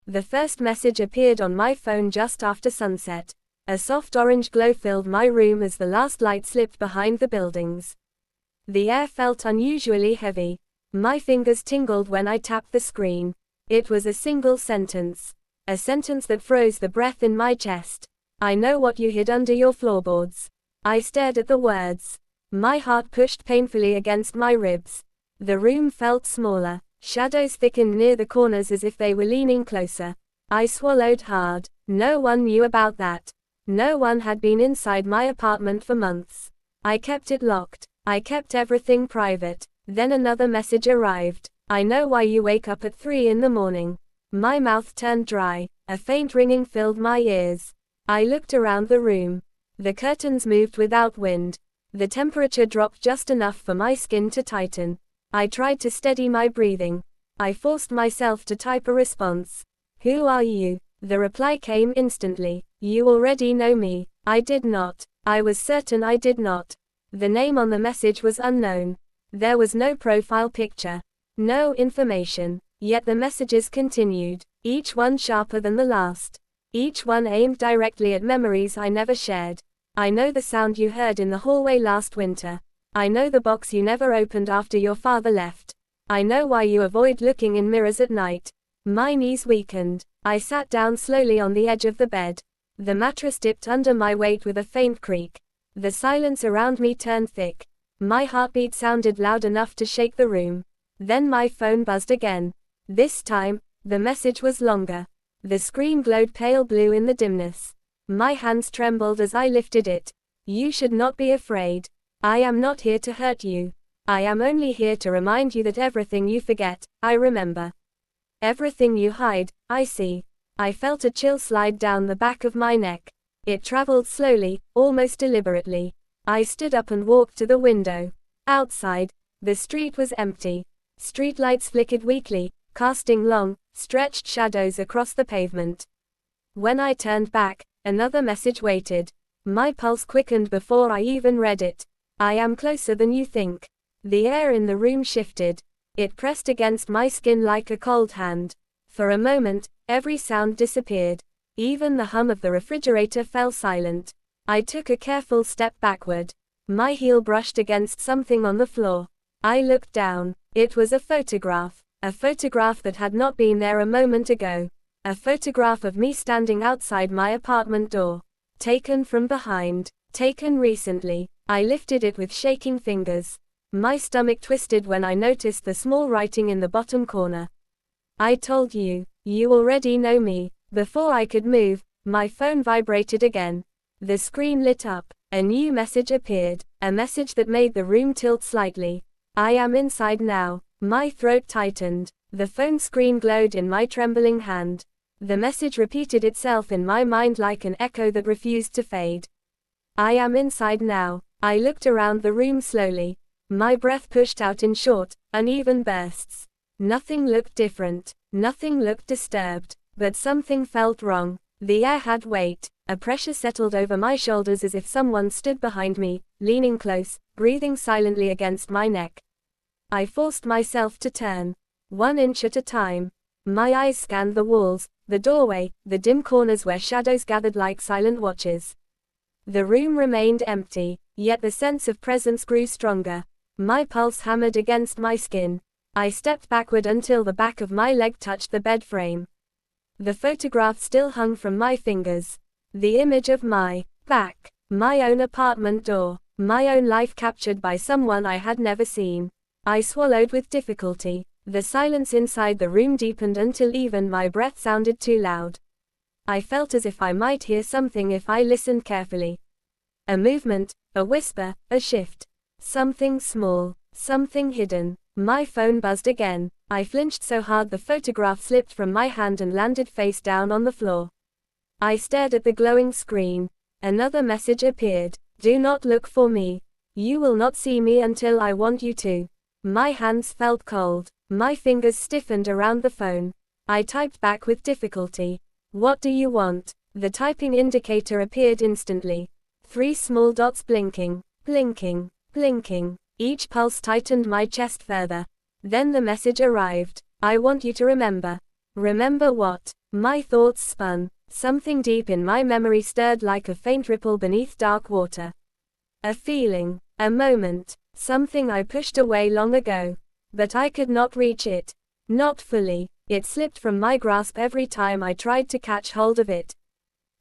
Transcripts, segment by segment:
The first message appeared on my phone just after sunset. A soft orange glow filled my room as the last light slipped behind the buildings. The air felt unusually heavy. My fingers tingled when I tapped the screen. It was a single sentence. A sentence that froze the breath in my chest. I know what you hid under your floorboards. I stared at the words. My heart pushed painfully against my ribs. The room felt smaller. Shadows thickened near the corners as if they were leaning closer. I swallowed hard. No one knew about that. No one had been inside my apartment for months. I kept it locked. I kept everything private. Then another message arrived. I know why you wake up at 3 in the morning. My mouth turned dry. A faint ringing filled my ears. I looked around the room. The curtains moved without wind. The temperature dropped just enough for my skin to tighten. I tried to steady my breathing. I forced myself to type a response. Who are you? The reply came instantly. You already know me. I did not. I was certain I did not. The name on the message was unknown. There was no profile picture. No information. Yet the messages continued, each one sharper than the last. Each one aimed directly at memories I never shared. I know the sound you heard in the hallway last winter. I know the box you never opened after your father left. I know why you avoid looking in mirrors at night. My knees weakened. I sat down slowly on the edge of the bed. The mattress dipped under my weight with a faint creak. The silence around me turned thick. My heartbeat sounded loud enough to shake the room. Then my phone buzzed again. This time, the message was longer. The screen glowed pale blue in the dimness. My hands trembled as I lifted it. You should not be afraid. I am not here to hurt you. I am only here to remind you that everything you forget, I remember. Everything you hide, I see. I felt a chill slide down the back of my neck. It traveled slowly, almost deliberately. I stood up and walked to the window. Outside, the street was empty. Streetlights flickered weakly, casting long, stretched shadows across the pavement. When I turned back, another message waited. My pulse quickened before I even read it. I am closer than you think. The air in the room shifted. It pressed against my skin like a cold hand. For a moment, every sound disappeared. Even the hum of the refrigerator fell silent. I took a careful step backward. My heel brushed against something on the floor. I looked down. It was a photograph. A photograph that had not been there a moment ago. A photograph of me standing outside my apartment door. Taken from behind. Taken recently. I lifted it with shaking fingers. My stomach twisted when I noticed the small writing in the bottom corner. I told you. You already know me. Before I could move, my phone vibrated again. The screen lit up. A new message appeared. A message that made the room tilt slightly. I am inside now. My throat tightened. The phone screen glowed in my trembling hand. The message repeated itself in my mind like an echo that refused to fade. I am inside now. I looked around the room slowly. My breath pushed out in short, uneven bursts. Nothing looked different. Nothing looked disturbed. But something felt wrong. The air had weight. A pressure settled over my shoulders as if someone stood behind me, leaning close, breathing silently against my neck. I forced myself to turn. 1 inch at a time. My eyes scanned the walls, the doorway, the dim corners where shadows gathered like silent watchers. The room remained empty, yet the sense of presence grew stronger. My pulse hammered against my skin. I stepped backward until the back of my leg touched the bed frame. The photograph still hung from my fingers. The image of my back, my own apartment door, my own life captured by someone I had never seen. I swallowed with difficulty. The silence inside the room deepened until even my breath sounded too loud. I felt as if I might hear something if I listened carefully. A movement, a whisper, a shift. Something small, something hidden. My phone buzzed again. I flinched so hard the photograph slipped from my hand and landed face down on the floor. I stared at the glowing screen. Another message appeared. Do not look for me. You will not see me until I want you to. My hands felt cold. My fingers stiffened around the phone. I typed back with difficulty. What do you want? The typing indicator appeared instantly. 3 small dots blinking, blinking, blinking. Each pulse tightened my chest further. Then the message arrived. I want you to remember. Remember what? My thoughts spun. Something deep in my memory stirred like a faint ripple beneath dark water. A feeling, a moment, something I pushed away long ago. But I could not reach it. Not fully. It slipped from my grasp every time I tried to catch hold of it.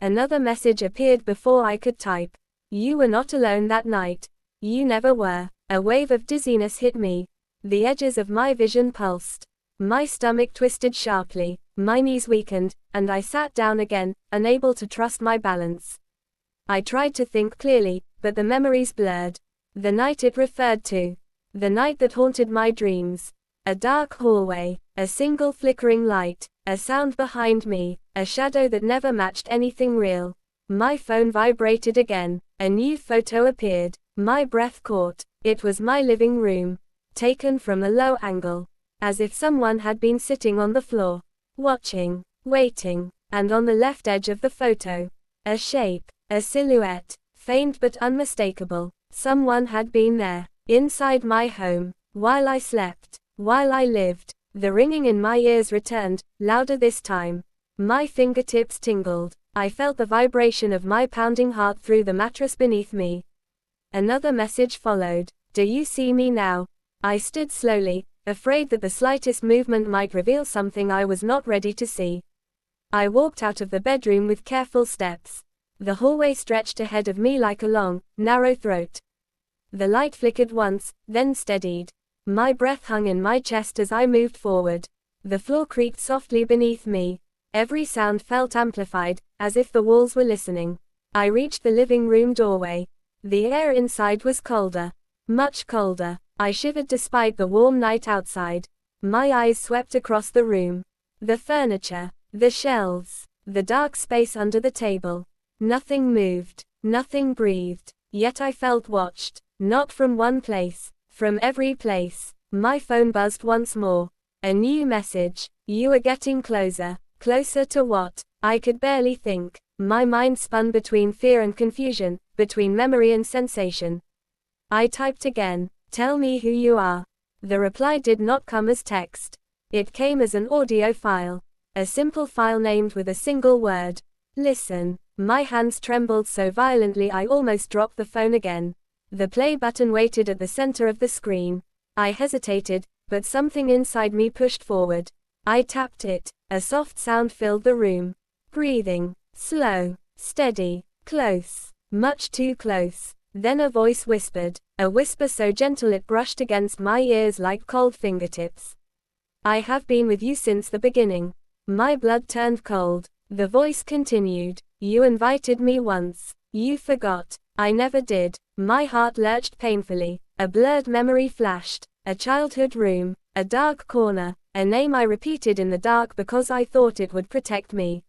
Another message appeared before I could type. You were not alone that night. You never were. A wave of dizziness hit me. The edges of my vision pulsed. My stomach twisted sharply, my knees weakened, and I sat down again, unable to trust my balance. I tried to think clearly, but the memories blurred. The night it referred to. The night that haunted my dreams. A dark hallway, a single flickering light, a sound behind me, a shadow that never matched anything real. My phone vibrated again. A new photo appeared. My breath caught. It was my living room. Taken from a low angle. As if someone had been sitting on the floor. Watching. Waiting. And on the left edge of the photo. A shape. A silhouette. Faint but unmistakable. Someone had been there. Inside my home. While I slept. While I lived. The ringing in my ears returned, louder this time. My fingertips tingled. I felt the vibration of my pounding heart through the mattress beneath me. Another message followed. Do you see me now? I stood slowly, afraid that the slightest movement might reveal something I was not ready to see. I walked out of the bedroom with careful steps. The hallway stretched ahead of me like a long, narrow throat. The light flickered once, then steadied. My breath hung in my chest as I moved forward. The floor creaked softly beneath me. Every sound felt amplified, as if the walls were listening. I reached the living room doorway. The air inside was colder. Much colder. I shivered despite the warm night outside. My eyes swept across the room. The furniture, the shelves, the dark space under the table. Nothing moved. Nothing breathed. Yet I felt watched. Not from one place. From every place. My phone buzzed once more. A new message. You are getting closer. Closer to what? I could barely think. My mind spun between fear and confusion, between memory and sensation. I typed again. Tell me who you are. The reply did not come as text. It came as an audio file. A simple file named with a single word. Listen. My hands trembled so violently I almost dropped the phone again. The play button waited at the center of the screen. I hesitated, but something inside me pushed forward. I tapped it. A soft sound filled the room. Breathing. Slow. Steady. Close. Much too close. Then a voice whispered. A whisper so gentle it brushed against my ears like cold fingertips. I have been with you since the beginning. My blood turned cold. The voice continued. You invited me once. You forgot. I never did. My heart lurched painfully. A blurred memory flashed. A childhood room. A dark corner. A name I repeated in the dark because I thought it would protect me.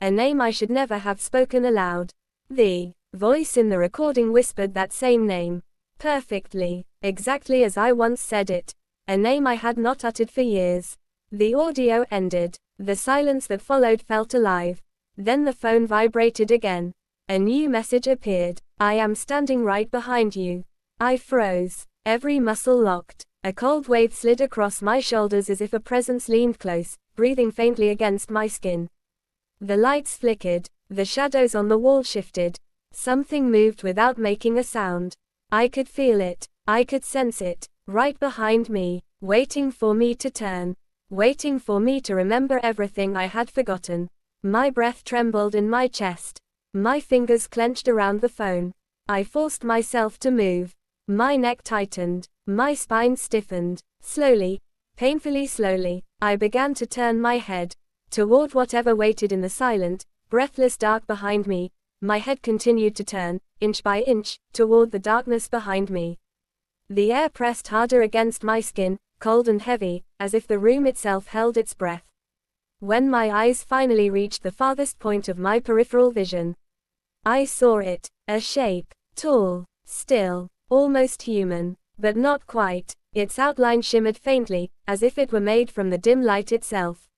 A name I should never have spoken aloud. The voice in the recording whispered that same name. Perfectly. Exactly as I once said it. A name I had not uttered for years. The audio ended. The silence that followed felt alive. Then the phone vibrated again. A new message appeared. I am standing right behind you. I froze. Every muscle locked. A cold wave slid across my shoulders as if a presence leaned close, breathing faintly against my skin. The lights flickered. The shadows on the wall shifted. Something moved without making a sound. I could feel it. I could sense it. Right behind me. Waiting for me to turn. Waiting for me to remember everything I had forgotten. My breath trembled in my chest. My fingers clenched around the phone. I forced myself to move. My neck tightened. My spine stiffened. Slowly, painfully slowly, I began to turn my head toward whatever waited in the silent, breathless dark behind me. My head continued to turn, inch by inch, toward the darkness behind me. The air pressed harder against my skin, cold and heavy, as if the room itself held its breath. When my eyes finally reached the farthest point of my peripheral vision, I saw it, a shape, tall, still, almost human, but not quite. Its outline shimmered faintly, as if it were made from the dim light itself.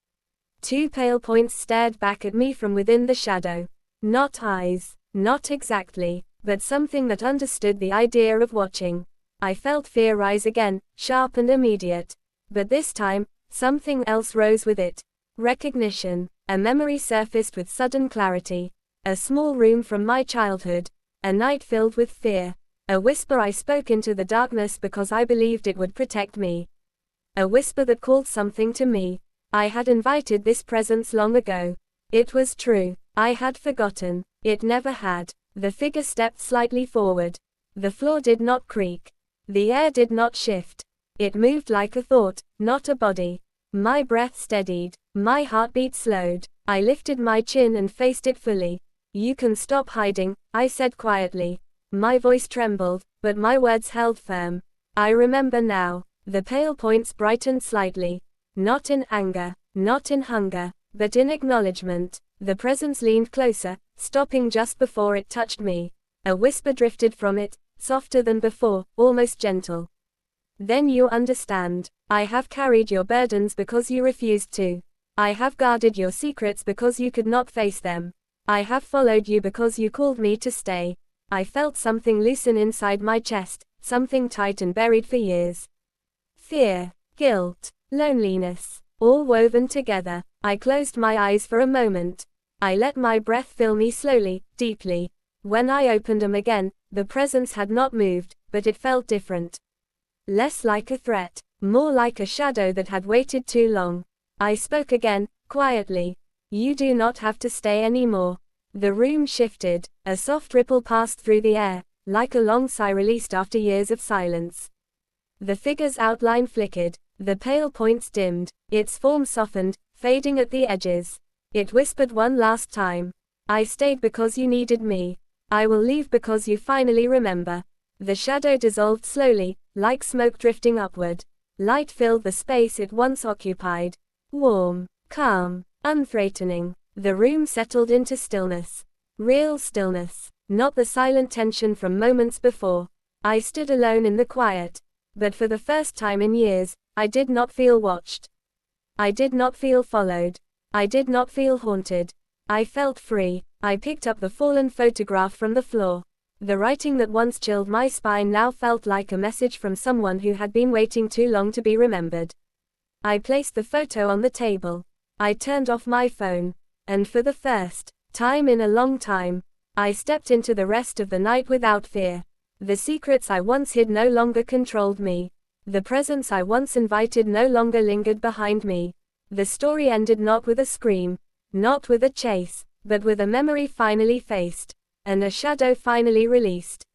Two pale points stared back at me from within the shadow. Not eyes, not exactly, but something that understood the idea of watching. I felt fear rise again, sharp and immediate. But this time, something else rose with it. Recognition. A memory surfaced with sudden clarity. A small room from my childhood. A night filled with fear. A whisper I spoke into the darkness because I believed it would protect me. A whisper that called something to me. I had invited this presence long ago. It was true. I had forgotten. It never had. The figure stepped slightly forward. The floor did not creak. The air did not shift. It moved like a thought, not a body. My breath steadied. My heartbeat slowed. I lifted my chin and faced it fully. "You can stop hiding," I said quietly. My voice trembled, but my words held firm. "I remember now." The pale points brightened slightly. Not in anger, not in hunger, but in acknowledgement. The presence leaned closer, stopping just before it touched me. A whisper drifted from it, softer than before, almost gentle. "Then you understand. I have carried your burdens because you refused to. I have guarded your secrets because you could not face them. I have followed you because you called me to stay." I felt something loosen inside my chest, something tight and buried for years. Fear, guilt, loneliness, all woven together. I closed my eyes for a moment. I let my breath fill me slowly, deeply. When I opened them again, the presence had not moved, but it felt different. Less like a threat, more like a shadow that had waited too long. I spoke again, quietly. "You do not have to stay anymore." The room shifted. A soft ripple passed through the air, like a long sigh released after years of silence. The figure's outline flickered. The pale points dimmed. Its form softened, fading at the edges. It whispered one last time. "I stayed because you needed me. I will leave because you finally remember." The shadow dissolved slowly, like smoke drifting upward. Light filled the space it once occupied. Warm, calm, unthreatening. The room settled into stillness. Real stillness. Not the silent tension from moments before. I stood alone in the quiet. But for the first time in years, I did not feel watched. I did not feel followed. I did not feel haunted. I felt free. I picked up the fallen photograph from the floor. The writing that once chilled my spine now felt like a message from someone who had been waiting too long to be remembered. I placed the photo on the table. I turned off my phone. And for the first time in a long time, I stepped into the rest of the night without fear. The secrets I once hid no longer controlled me. The presence I once invited no longer lingered behind me. The story ended not with a scream, not with a chase, but with a memory finally faced, and a shadow finally released.